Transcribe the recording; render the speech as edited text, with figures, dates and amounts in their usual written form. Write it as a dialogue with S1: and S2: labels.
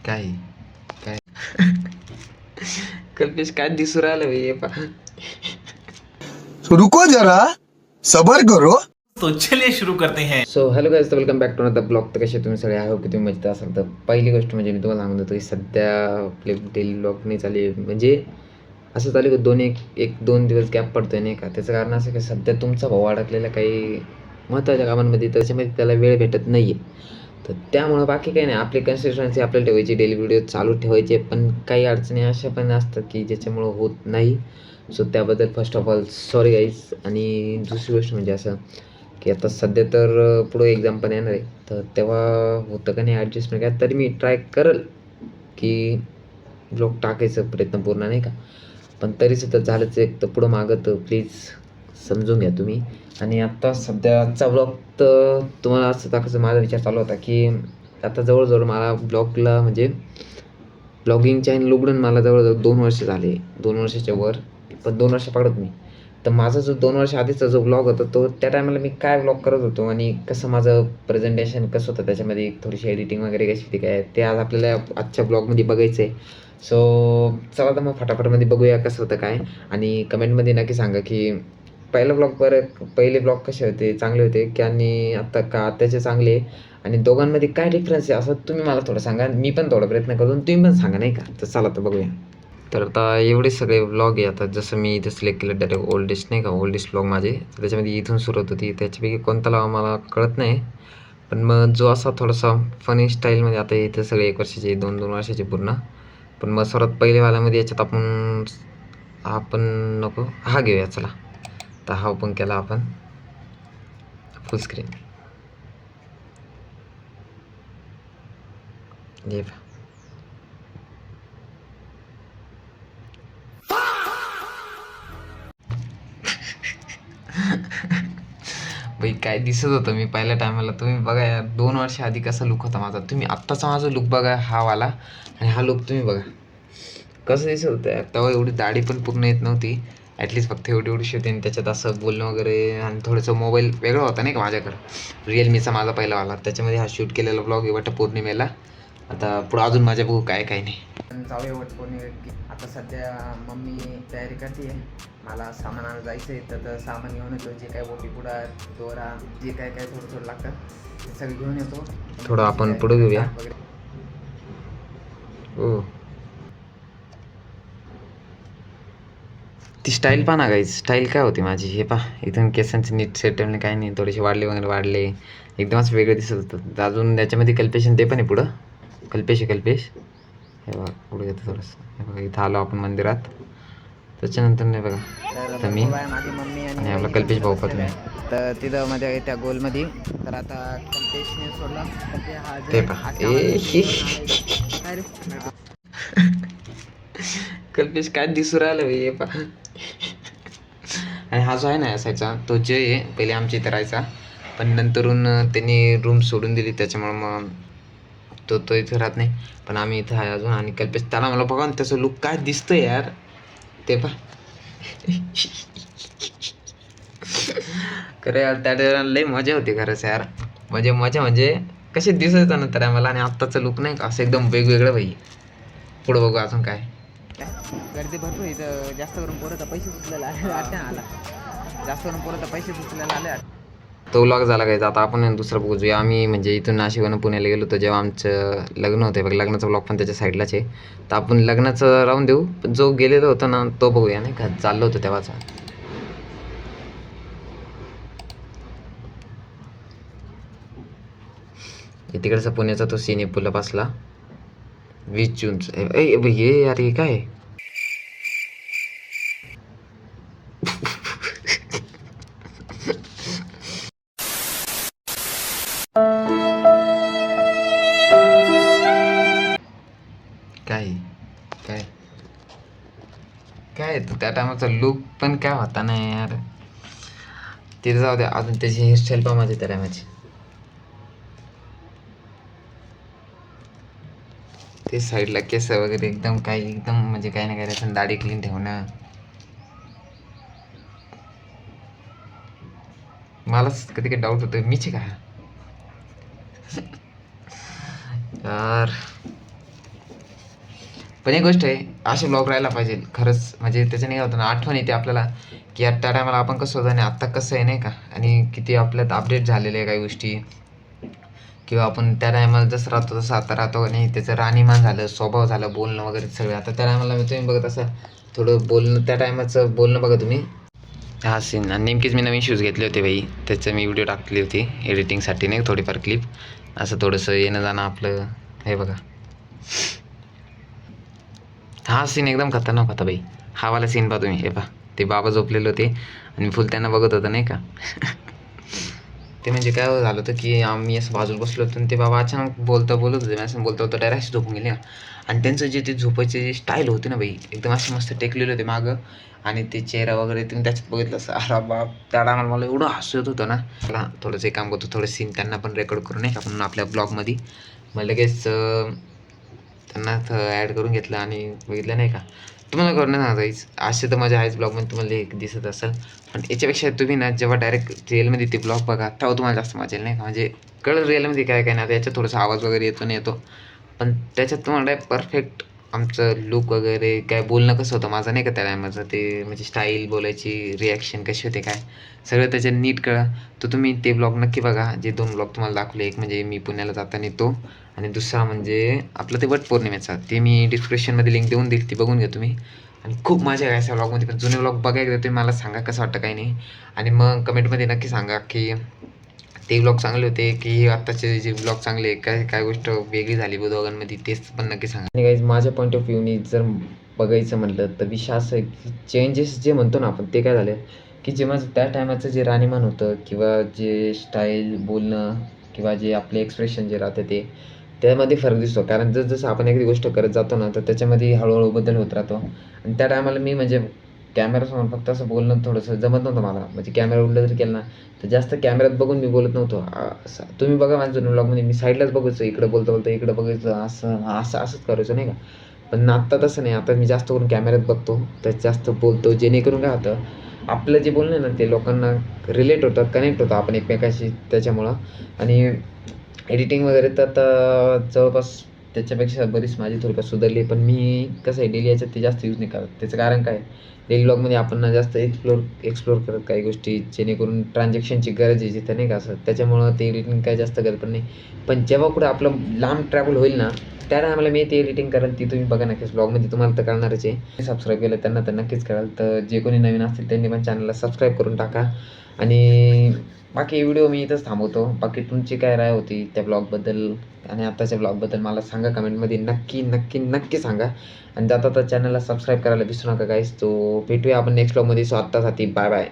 S1: काय काय कल्पेश काय दिसू राहिलं हे पहा.
S2: रुको जरा सबर करो.
S3: तो चलिए शुरू करते हैं.
S1: So hello guys, welcome back to another blog. तर कसे तुम्ही सगळे आहे की तुम्ही मजेत असाल. तर पहिली गोष्ट म्हणजे मी तुम्हाला सांगत होतो की सध्या आपले डेली ब्लॉग नाही चालू आहे. म्हणजे असं चालू की एक दोन दिवस गॅप पडतोय नाही का. त्याचं कारण असं की सध्या तुमचा भाऊ अडकलेला काही महत्त्वाच्या कामांमध्ये, त्याच्यामध्ये त्याला वेळ भेटत नाही आहे. तर त्यामुळं बाकी काही नाही, आपली कन्सिस्टन्सी आपल्याला ठेवायची, डेली व्हिडिओ चालू ठेवायचे. पण काही अडचणी अशा पण असतात की ज्याच्यामुळं होत नाही. सो त्याबद्दल first of all sorry guys. आणि दुसरी गोष्ट म्हणजे असं की आता सध्या तर पुढं एक्झाम पण येणार आहे. तर तेव्हा होतं का नाही ॲडजस्टमेंट काय, तरी मी ट्राय करेल की ब्लॉग टाकायचा प्रयत्न पूर्ण नाही का. पण तरीसुद्धा झालंच एक तर पुढं मागं, तर प्लीज समजून घ्या तुम्ही. आणि आत्ता सध्याचा ब्लॉग तर तुम्हाला असं दाखवायचं माझा विचार चालू होता की आता जवळजवळ मला ब्लॉगला म्हणजे ब्लॉगिंग चॅनल उघडून मला जवळजवळ 2 वर्ष झाले, 2 वर्षाच्या वर. पण 2 वर्ष पकडत मी. तर माझा जो 2 वर्ष आधीचा जो ब्लॉग होता तो त्या टायमाला मी काय ब्लॉग करत होतो आणि कसं माझं प्रेझेंटेशन कसं होतं, त्याच्यामध्ये थोडीशी एडिटिंग वगैरे कशी होती काय, ते आज आपल्याला आजच्या ब्लॉगमध्ये बघायचं आहे. सो चला तर मग फटाफटमध्ये बघूया कसं होतं काय. आणि कमेंटमध्ये नक्की सांगा की पहिले ब्लॉग कसे होते, चांगले होते की, आणि आत्ता का आत्ताचे चांगले, आणि दोघांमध्ये काय डिफरन्स आहे असं तुम्ही मला थोडं सांगा. मी पण थोडा प्रयत्न करतो, तुम्ही पण सांगा नाही का. तर चला तर बघूया. तर आता एवढे सगळे व्लॉग आहे. आता जसं मी इथं सिलेक्ट केलं डायरेक्ट ओल्डेस्ट नाही का, ओल्डेस्ट व्लॉग माझे. तर त्याच्यामध्ये इथून सुरुवात होती, त्याच्यापैकी कोणता लावा मला कळत नाही. पण मग जो असा थोडासा फनी स्टाईलमध्ये, आता इथं सगळे 1 वर्षाचे 2-2 वर्षाचे पूर्ण. पण मग सर्वात पहिलेवाल्यामध्ये याच्यात आपण नको हा घेऊया चला. तर हा ओपन केला आपण फुल स्क्रीन. हे पहा. बाई काय दिसत होतं मी पहिल्या टायमाला, तुम्ही बघा यार 2 वर्ष आधी कसा लुक होता माझा. तुम्ही आत्ताचा माझा लुक बघा हा वाला, आणि हा लुक तुम्ही बघा कसं दिसत होतं यार. तेव्हा एवढी दाढी पण पूर्ण येत नव्हती, ॲटलिस्ट फक्त एवढी होती. आणि त्याच्यात असं बोलणं वगैरे, आणि थोडंसं मोबाईल वेगळा होता नाही का माझ्याकडं, रिअलमीचा माझा पहिलावाला. त्याच्यामध्ये हा शूट केलेला ब्लॉग आहे वटपौर्णिमेला. आता पुढं अजून माझ्या बघू काय काय नाही. पण जाऊया वटपौर्णिमेची. आता सध्या मम्मी तयारी करते आहे, मला सामान आणायला जायचं आहे. तर सामान घेऊन येतो, जे काय बोटी पुडा दोरा जे काय काय थोडं थोडं लागतं ते सगळं घेऊन येतो. थोडं आपण पुढं घेऊया. हो, ती स्टाईल पहा ना गाईज, स्टाईल काय होती माझी. हे पहा इथून केसांचे नीट सेटल काय नाही, थोडेसे वाढले वगैरे वाढले, एकदमच वेगळे दिसत होतं. अजून त्याच्यामध्ये कल्पेश ते पण आहे पुढं. कल्पेश हे बघा पुढे येतं थोडंसं. हे बघा इथं आलो आपण मंदिरात. त्याच्यानंतर नाही बघा तर मी माझी मम्मी आणि आपला कल्पेश भाऊ पण तुम्ही. तर तिथं मध्ये त्या गोलमध्ये. तर आता कल्पेशने सोडला ते पहा. कल्पेश काय दिसू राहिलं हे पहा. आणि हा जो आहे ना असायचा तो जे आहे पहिले आमच्या इथे राहायचा, पण नंतरून त्यांनी रूम सोडून दिली, त्याच्यामुळं मग तो इथे राहत नाही. पण आम्ही इथं आहे अजून. आणि कल्पेश त्याला मला बघा ना त्याचं लुक काय दिसतं यार, ते पहा. खरं यार त्या टायमाला लई मजा होती खरंच यार. मजा म्हणजे कसे दिसायचं ना तर आम्हाला. आणि आत्ताचं लुक नाही का असं एकदम वेगवेगळं भाई. पुढं बघू अजून काय. गर्दी भरपूर इथं, जास्त करून पोरं पैसे सुचलेला आला, जास्त करून पोरं पैसे सुचलेला आले. तो व्लॉग झाला काय. आता आपण दुसरं बघू. जे आम्ही म्हणजे इथून नाशिकवरून पुण्याला गेलो होतो जेव्हा आमचं लग्न होतं बघ, लग्नाचा ब्लॉग पण त्याच्या साईडलाच आहे. तर आपण लग्नाचं राहून देऊ, पण जो गेलेलो होता ना तो बघूया नाही का, चाललो होतो तेव्हाचा. तिकडचा पुण्याचा तो सीन आहे पुलापासला 20 जूनचा. हे अरे काय काय काय काय त्या टायमाचा लुक पण काय होता ना यार. तिथे जाऊ दे, अजून त्याची हेअरस्टाईल पण माझी त्या टायमाची. ते साईडला केस वगैरे एकदम म्हणजे काही नाही करायचं, दाढी क्लीन ठेवणं. मलाच कधी काही डाऊट होतो मीच का यार. पण एक गोष्ट आहे, असे ब्लॉग राहायला पाहिजे खरंच. म्हणजे त्याच्याने काय होतं ना, आठवण येते आपल्याला की यार त्या टायमाला आपण कसं होतं आणि आत्ता कसं आहे नाही का, आणि किती आपल्यात अपडेट झालेले आहे काही गोष्टी, किंवा आपण त्या टायमाला जसं राहतो तसं आता राहतो, आणि त्याचं राहणीमान झालं, स्वभाव झालं, बोलणं वगैरे सगळं. आता त्या टायमाला तुम्ही बघत असा थोडं बोलणं, त्या टायमाचं बोलणं बघा तुम्ही. हा सीन, आणि नेमकीच मी नवीन शूज घेतले होते भाई, त्याचं मी व्हिडिओ टाकली होती एडिटिंगसाठी, नाही थोडीफार क्लिप. असं थोडंसं येणं जाणं आपलं, हे बघा. हा सीन एकदम खतरनाक होता भाई. हा वाला सीन पहा तुम्ही, हे पहा, ते बाबा झोपलेले होते आणि फुल त्यांना बघत होतं नाही का. ते म्हणजे काय झालं होतं की आम्ही असं बाजूला बसलो होतो, आणि ते बाबा अचानक बोलत होते, मी असं बोलता डायरेक्ट अशी झोपून गेले. आणि त्यांचं जे ते झोपायची जी स्टाईल होती ना भाई, एकदम असे मस्त टेकलेले होते मागं, आणि ते चेहरा वगैरे तुम्ही त्याच्यात बघितलं असं, अरे बाप, त्या टायमाला मला एवढं हसू येत होतं ना. मला थोडंसं एक काम करतो, थोडं सीन त्यांना पण रेकॉर्ड करू नाही का आपण आपल्या ब्लॉगमध्ये. मग लगेच त्यांना ॲड करून घेतलं आणि बघितलं नाही का. तुम्हाला करून नाही सांगायचं, असे तर माझ्या आहेच ब्लॉगमध्ये तुम्हाला एक दिसत असेल, पण याच्यापेक्षा तुम्ही ना जेव्हा डायरेक्ट रिअलमध्ये ते ब्लॉग बघा तेव्हा तुम्हाला जास्त मजा येईल नाही का. म्हणजे कळलं रिअलमध्ये काय काय नाही. आता याच्यात थोडासा आवाज वगैरे येतो नाही येतो, पण त्याच्यात तुम्हाला परफेक्ट आमचं लुक वगैरे, काय बोलणं कसं होतं माझं नाही का त्या टायमाचं, ते म्हणजे स्टाईल, बोलायची रिॲक्शन कशी होते काय, सगळं त्याच्यात नीट कळा. तर तुम्ही ते ब्लॉग नक्की बघा, जे 2 ब्लॉग तुम्हाला दाखवले. एक म्हणजे मी पुण्याला जाताना तो, आणि दुसरा म्हणजे आपलं ते वटपौर्णिमेचा. ते मी डिस्क्रिप्शनमध्ये लिंक देऊन देईल, ती बघून घ्या तुम्ही. आणि खूप मजा आहे अशा ब्लॉगमध्ये. पण जुने ब्लॉग बघायला तुम्ही मला सांगा कसं वाटतं काही नाही, आणि मग कमेंटमध्ये नक्की सांगा की ते ब्लॉग चांगले होते की आत्ताचे जे ब्लॉग चांगले, काय काय गोष्ट वेगळी झाली दोघांमध्ये, तेच पण नक्की सांगा. आणि गाईज, माझ्या पॉईंट ऑफ व्ह्यूनी जर बघायचं म्हटलं तर विषय असं आहे की चेंजेस जे म्हणतो ना आपण, ते काय झाले की जे माझं त्या टायमाचं जे राहणीमान होतं, किंवा जे स्टाईल, बोलणं, किंवा जे आपले एक्सप्रेशन जे राहतं ते, त्यामध्ये फरक दिसतो. कारण जसं आपण एखादी गोष्ट करत जातो ना, तर त्याच्यामध्ये हळूहळू बदल होत राहतो. आणि त्या टायमाला मी म्हणजे कॅमेरासमोर फक्त असं बोलणं थोडंसं जमत नव्हतं मला. म्हणजे कॅमेरा उलटा जर केला ना, तर जास्त कॅमेऱ्यात बघून मी बोलत नव्हतो. असं तुम्ही बघा माझ्या जुन्या ब्लॉगमध्ये मी साईडलाच बघायचो, इकडं बोलता इकडं बघायचं, असंच करायचो नाही का. पण आत्ता तसं नाही. आता मी जास्त करून कॅमेऱ्यात बघतो, तर जास्त बोलतो, जेणेकरून काय होतं, आपलं जे बोलणं आहे ना ते लोकांना रिलेट होतं, कनेक्ट होतं आपण एकमेकाशी त्याच्यामुळं. आणि एडिटिंग वगैरे तर आता जवळपास त्याच्यापेक्षा बरीच माझी थोडीफार सुधारली. पण मी कसं आहे, डेली याच्यात ते जास्त यूज नाही करत. त्याचं कारण काय, डेली ब्लॉगमध्ये आपण ना जास्त एक्सप्लोर करत काही गोष्टी, जेणेकरून ट्रान्झॅक्शनची गरज आहे जिथं नाही का, असं त्याच्यामुळं ते एडिटिंग काय जास्त गरज पण नाही. पण जेव्हा कुठं आपलं लांब ट्रॅव्हल होईल ना, त्या टायमाला मी ते एडिटिंग करेन, ती तुम्ही बघा नक्कीच ब्लॉगमध्ये, तुम्हाला तर कळणारच आहे. सबस्क्राईब केलं त्यांना तर नक्कीच कळेल. तर जे कोणी नवीन असतील त्यांनी पण चॅनलला सबस्क्राईब करून टाका. आणि बाकी व्हिडिओ मी इथंच थांबवतो. बाकी तुमची काय राय होती त्या ब्लॉगबद्दल आणि आत्ताच्या ब्लॉगबद्दल मला सांगा कमेंटमध्ये, नक्की सांगा. आणि जाता तर चॅनलला सबस्क्राईब करायला विसरू नका गाईस. तो भेटूया आपण नेक्स्ट ब्लॉगमध्ये. सो आत्तासाठी बाय बाय.